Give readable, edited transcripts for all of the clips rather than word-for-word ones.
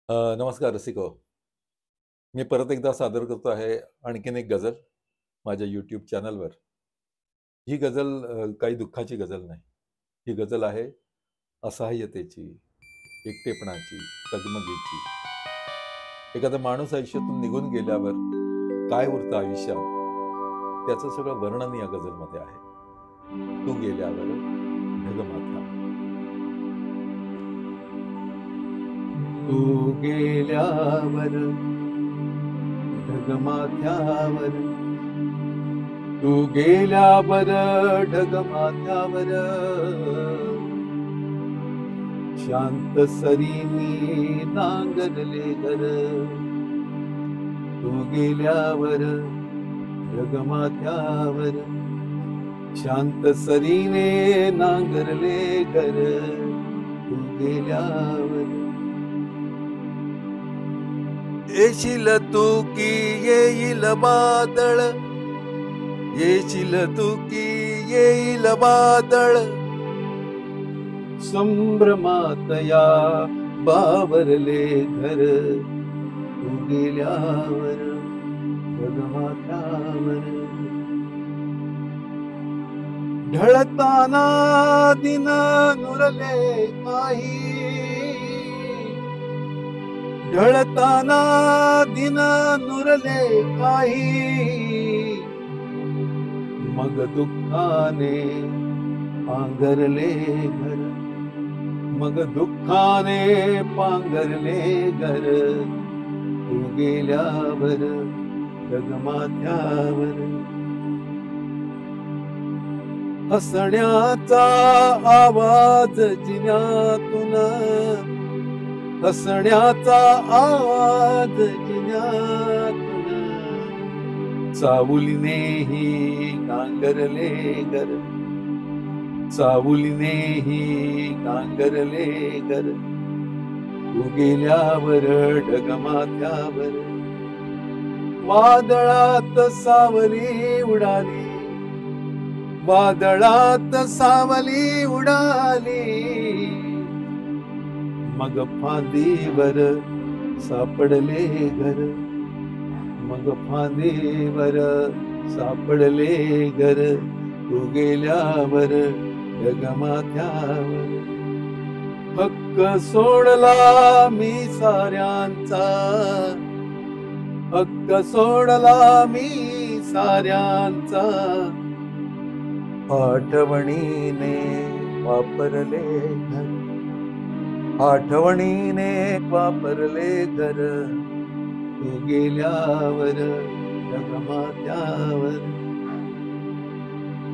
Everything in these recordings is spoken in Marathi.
नमस्कार रसिको. मी परत एकदा सादर करतो आहे आणखीन एक गझल माझ्या यूट्यूब चॅनलवर. ही गझल काही दुःखाची गझल नाही. ही गझल आहे असहाय्यतेची, एकटेपणाची, तगमगीची. एखादा माणूस आयुष्यातून निघून गेल्यावर काय उरतं आयुष्यात, त्याचं सगळं वर्णन या गझलमध्ये आहे. तू गेल्यावर ढगमाथ्यावर. तू गेल्यावर ढगमाथ्यावर, तू गेल्यावर ढगमाथ्यावर, शांत सरीनी नांगरले घर. तू गेल्यावर ढगमाथ्यावर, शांत सरीने नांगरले घर. तू गेल्यावर येशील तू की येईल वादळ, येशील तू की येईल वादळ. संभ्रमात या बावरले घर. तू गेल्यावर ढगमाथ्यावर, ढळताना दिन नुरले काही, ढळताना दिन नुरले काही. मग दुःखाने पांघरले घर, मग दुःखाने पांघरले घर. तू गेल्यावर ढगमाथ्यावर, हसण्याचा आवाज जिन्यातून, हसण्याचा आवाज जिन्यातून. चाहुलीनेही नांगरले घर, चाहुलीनेही नांगरले घर. तू गेल्यावर ढगमाथ्यावर, वादळात सावली उडाली, वादळात सावली उडाली. मग फांदीवर सापडले घर, मग फांदीवर सापडले घर. तू गेल्यावर ढगमाथ्यावर, हक्क सोडला मी साऱ्यांचा, हक्क सोडला मी साऱ्यांचा. आठवणीने वापरले घर, आठवणीने वापरले घर. तू गेल्यावर ढगमाथ्यावर,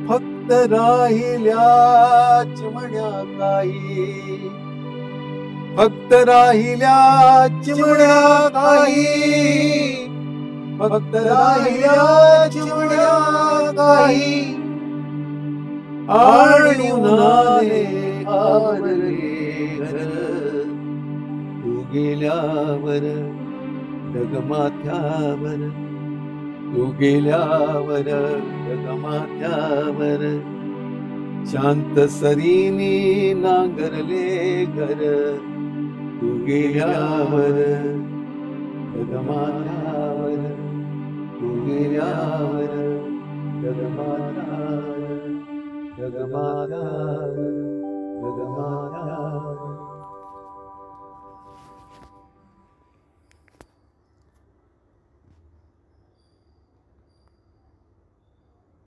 फक्त राहिल्या चिमण्या काही, फक्त राहिल्या चिमण्या काही, फक्त राहिल्या चिमण्या काही. आणि उन्हाने आवरले घर. तू गेल्यावर ढगमाथ्यावर, तू गेल्यावर ढगमाथ्यावर, शांत सरीनी नांगरले घर. तू गेल्यावर ढगमाथ्यावर, तू गेल्यावर ढगमाथ्यावर, ढगमाथ्यावर, ढगमाथ्यावर.